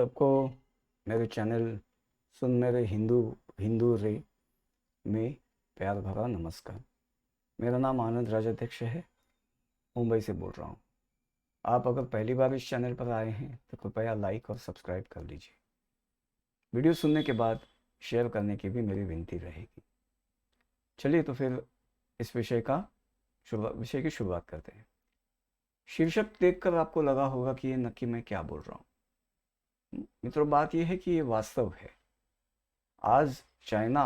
सबको मेरे चैनल सुन मेरे हिंदू हिंदू रे में प्यार भरा नमस्कार। मेरा नाम आनंद राजाध्यक्ष है। मुंबई से बोल रहा हूँ। आप अगर पहली बार इस चैनल पर आए हैं तो कृपया लाइक और सब्सक्राइब कर लीजिए। वीडियो सुनने के बाद शेयर करने की भी मेरी विनती रहेगी। चलिए तो फिर इस विषय की शुरुआत करते हैं। शीर्षक देखकर आपको लगा होगा कि ये नक्की मैं क्या बोल रहा हूँ। मित्रों, बात यह है कि ये वास्तव है। आज चाइना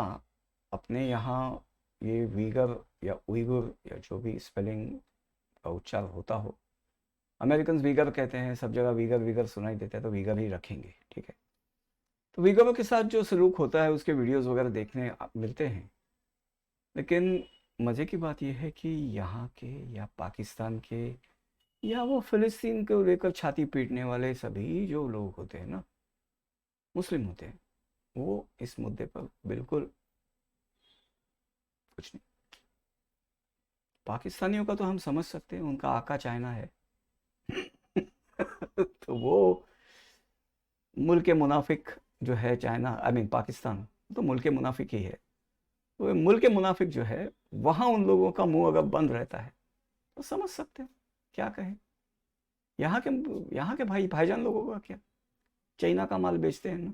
अपने यहाँ ये वीगर या उइगर या जो भी स्पेलिंग का उच्चार होता हो, अमेरिकन वीगर कहते हैं, सब जगह वीगर वीगर सुनाई देता है तो वीगर ही रखेंगे, ठीक है। तो वीगरों के साथ जो सलूक होता है उसके वीडियोस वगैरह देखने मिलते हैं। लेकिन मज़े की बात यह है कि यहाँ के या पाकिस्तान के या वो फ़िलिस्तीन को लेकर छाती पीटने वाले सभी जो लोग होते हैं ना, मुस्लिम होते हैं, वो इस मुद्दे पर बिल्कुल कुछ नहीं। पाकिस्तानियों का तो हम समझ सकते हैं, उनका आका चाइना है। तो वो मुल्क मुनाफिक जो है चाइना, आई मीन पाकिस्तान, तो मुल्क मुनाफिक ही है। तो मुल्क मुनाफिक जो है वहाँ उन लोगों का मुंह अगर बंद रहता है तो समझ सकते हैं क्या कहें। यहाँ के यहाँ के भाईजान लोगों का क्या, चाइना का माल बेचते हैं ना,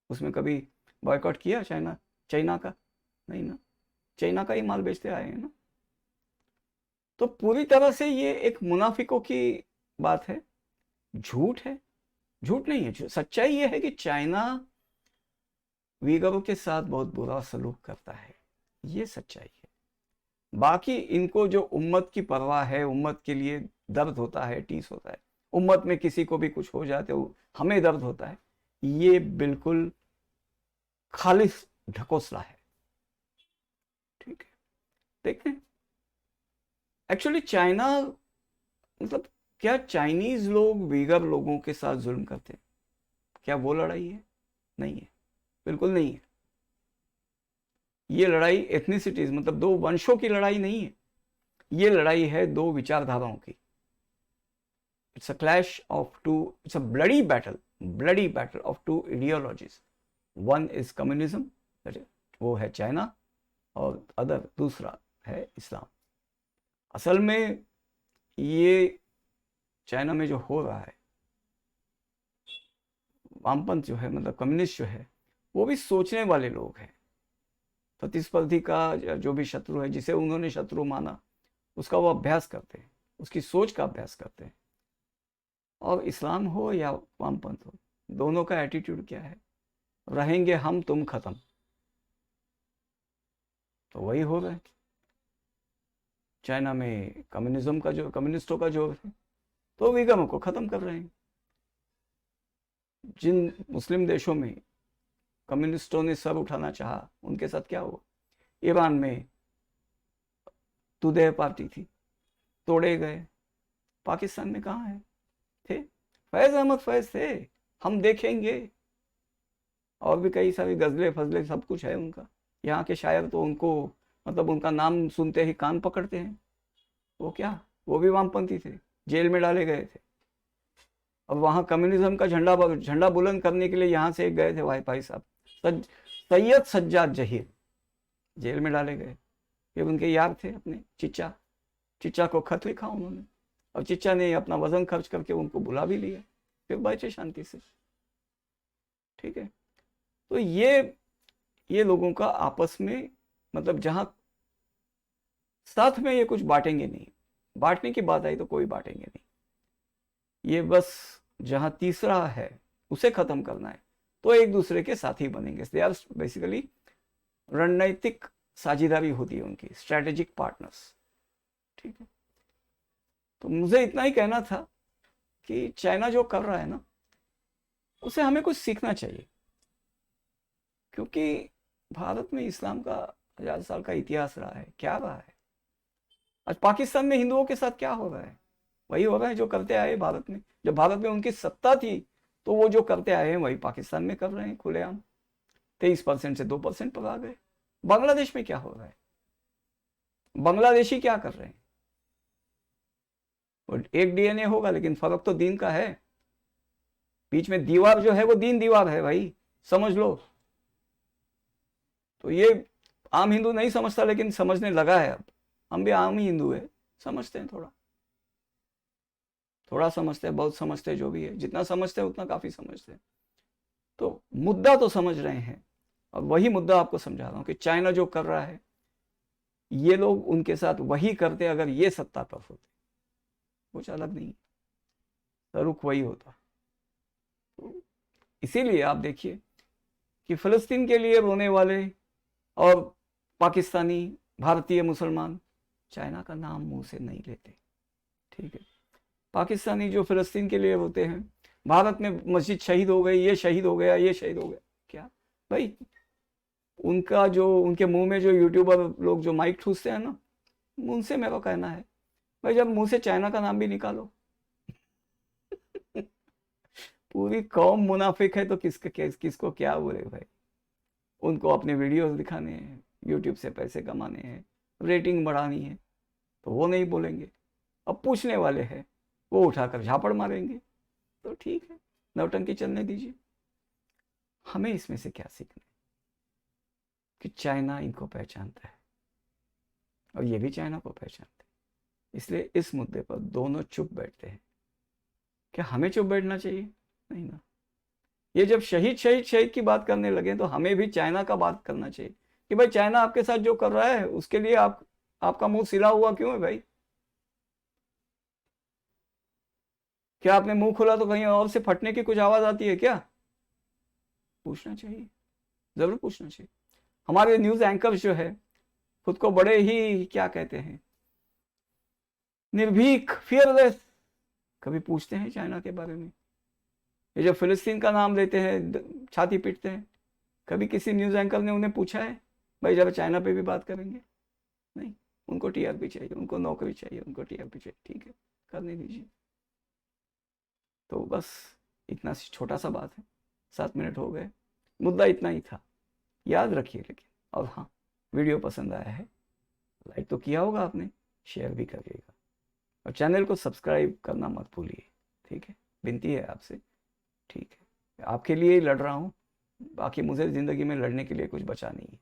उसमें कभी बॉयकॉट किया चाइना का? नहीं ना, चाइना का ही माल बेचते आए हैं ना। तो पूरी तरह से ये एक मुनाफिकों की बात है, झूठ है। झूठ नहीं है, सच्चाई ये है कि चाइना वीगरों के साथ बहुत बुरा सलूक करता है, ये सच्चाई है। बाकी इनको जो उम्मत की परवाह है, उम्मत के लिए दर्द होता है, टीस होता है, उम्मत में किसी को भी कुछ हो जाते हो हमें दर्द होता है, ये बिल्कुल खालिस ढकोसला है, ठीक है। देखते हैं एक्चुअली चाइना, मतलब क्या चाइनीज लोग वीगर लोगों के साथ जुल्म करते हैं? क्या वो लड़ाई है? नहीं है, बिल्कुल नहीं है। ये लड़ाई एथनिसिटीज, मतलब दो वंशों की लड़ाई नहीं है। ये लड़ाई है दो विचारधाराओं की। It's a clash of two, it's a bloody battle of two ideologies. One is communism, वो है चाइना, और अदर दूसरा है इस्लाम। असल में ये चाइना में जो हो रहा है, वामपंथ जो है, मतलब कम्युनिस्ट जो है, वो भी सोचने वाले लोग हैं। प्रतिस्पर्धी का जो भी शत्रु है, जिसे उन्होंने शत्रु माना, उसका वो अभ्यास करते हैं, उसकी सोच का अभ्यास करते हैं। और इस्लाम हो या वामपंथ हो, दोनों का एटीट्यूड क्या है? रहेंगे हम तुम खत्म। तो वही हो रहा है चाइना में। कम्युनिज्म का जो, कम्युनिस्टों का जो है, तो वीगरों को खत्म कर रहे हैं। जिन मुस्लिम देशों में कम्युनिस्टों ने सर उठाना चाहा, उनके साथ क्या हुआ? ईरान में तुदेह पार्टी थी, तोड़े गए। पाकिस्तान में कहाँ है? थे, फैज अहमद फैज थे, हम देखेंगे, और भी कई सारी गजले फजले सब कुछ है उनका। यहाँ के शायर तो उनको, मतलब उनका नाम सुनते ही कान पकड़ते हैं। वो क्या, वो भी वामपंथी थे, जेल में डाले गए थे। और वहाँ कम्युनिज्म का झंडा बुलंद करने के लिए यहाँ से एक गए थे भाई साहब, सैयद सज्जाद जहीर, जेल में डाले गए। फिर उनके यार थे अपने चिच्चा, चिच्चा को खत लिखा उन्होंने, और चिच्चा ने अपना वजन खर्च करके उनको बुला भी लिया, फिर बैठे शांति से, ठीक है। तो ये लोगों का आपस में, मतलब जहां साथ में ये कुछ बांटेंगे नहीं, बांटने की बात आई तो कोई बांटेंगे नहीं। ये बस जहां तीसरा है उसे खत्म करना है, तो एक दूसरे के साथी बनेंगे। दे आर बेसिकली रणनीतिक साझेदारी होती है उनकी, स्ट्रेटेजिक पार्टनर्स, ठीक है। तो मुझे इतना ही कहना था कि चाइना जो कर रहा है ना, उसे हमें कुछ सीखना चाहिए। क्योंकि भारत में इस्लाम का 1000 साल का इतिहास रहा है, क्या रहा है? आज पाकिस्तान में हिंदुओं के साथ क्या हो रहा है? वही हो रहा है जो करते आए भारत में। जब भारत में उनकी सत्ता थी तो वो जो करते आए हैं वही पाकिस्तान में कर रहे हैं खुलेआम। 23% से 2% पर आ गए। बांग्लादेश में क्या हो रहा है? बांग्लादेशी क्या कर रहे हैं? और एक डीएनए होगा लेकिन फर्क तो दीन का है। बीच में दीवार जो है वो दीन दीवार है भाई, समझ लो। तो ये आम हिंदू नहीं समझता, लेकिन समझने लगा है अब। हम भी आम ही हिंदू है, समझते हैं थोड़ा थोड़ा समझते हैं, बहुत समझते हैं, जो भी है, जितना समझते हैं उतना काफी समझते हैं। तो मुद्दा तो समझ रहे हैं, और वही मुद्दा आपको समझा रहा हूं कि चाइना जो कर रहा है, ये लोग उनके साथ वही करते अगर ये सत्ता पर होते, कुछ अलग नहीं, रुख वही होता। तो इसीलिए आप देखिए कि फिलिस्तीन के लिए रोने वाले और पाकिस्तानी, भारतीय मुसलमान चाइना का नाम मुंह से नहीं लेते, ठीक है। पाकिस्तानी जो फिलिस्तीन के लिए रोते हैं, भारत में मस्जिद शहीद हो गई, ये शहीद हो गया, ये शहीद हो गया, क्या भाई, उनका जो, उनके मुंह में जो यूट्यूबर लोग जो माइक ठूसते हैं ना, उनसे मेरा कहना है भाई, जब मुंह से चाइना का नाम भी निकालो पूरी कौम मुनाफिक है तो किसको क्या बोले भाई। उनको अपने वीडियोस दिखाने हैं, यूट्यूब से पैसे कमाने हैं, रेटिंग बढ़ानी है, तो वो नहीं बोलेंगे। अब पूछने वाले हैं, वो उठाकर झापड़ मारेंगे, तो ठीक है, नौटंकी चलने दीजिए। हमें इसमें से क्या सीखना है कि चाइना इनको पहचानता है और ये भी चाइना को पहचानते हैं, इसलिए इस मुद्दे पर दोनों चुप बैठते हैं। क्या हमें चुप बैठना चाहिए? नहीं ना। ये जब शहीद शहीद शहीद की बात करने लगे तो हमें भी चाइना का बात करना चाहिए कि भाई चाइना आपके साथ जो कर रहा है उसके लिए आपका मुंह सिला हुआ क्यों है भाई? क्या आपने मुंह खोला तो कहीं और से फटने की कुछ आवाज आती है क्या? पूछना चाहिए, जरूर पूछना चाहिए। हमारे न्यूज एंकर्स जो है खुद को बड़े ही क्या कहते हैं, निर्भीक, फियरलेस, कभी पूछते हैं चाइना के बारे में? ये जो फिलिस्तीन का नाम लेते हैं, छाती पीटते हैं, कभी किसी न्यूज एंकर ने उन्हें पूछा है भाई जब चाइना पे भी बात करेंगे? नहीं, उनको टीआरपी चाहिए, उनको नौकरी चाहिए, उनको टीआरपी चाहिए, ठीक है, करने दीजिए। तो बस इतना छोटा सा बात है, 7 मिनट हो गए, मुद्दा इतना ही था, याद रखिए। लेकिन और हाँ, वीडियो पसंद आया है, लाइक तो किया होगा आपने, शेयर भी करिएगा, और चैनल को सब्सक्राइब करना मत भूलिए, ठीक है, विनती है आपसे, ठीक है। आपके लिए ही लड़ रहा हूँ, बाकी मुझे ज़िंदगी में लड़ने के लिए कुछ बचा नहीं है।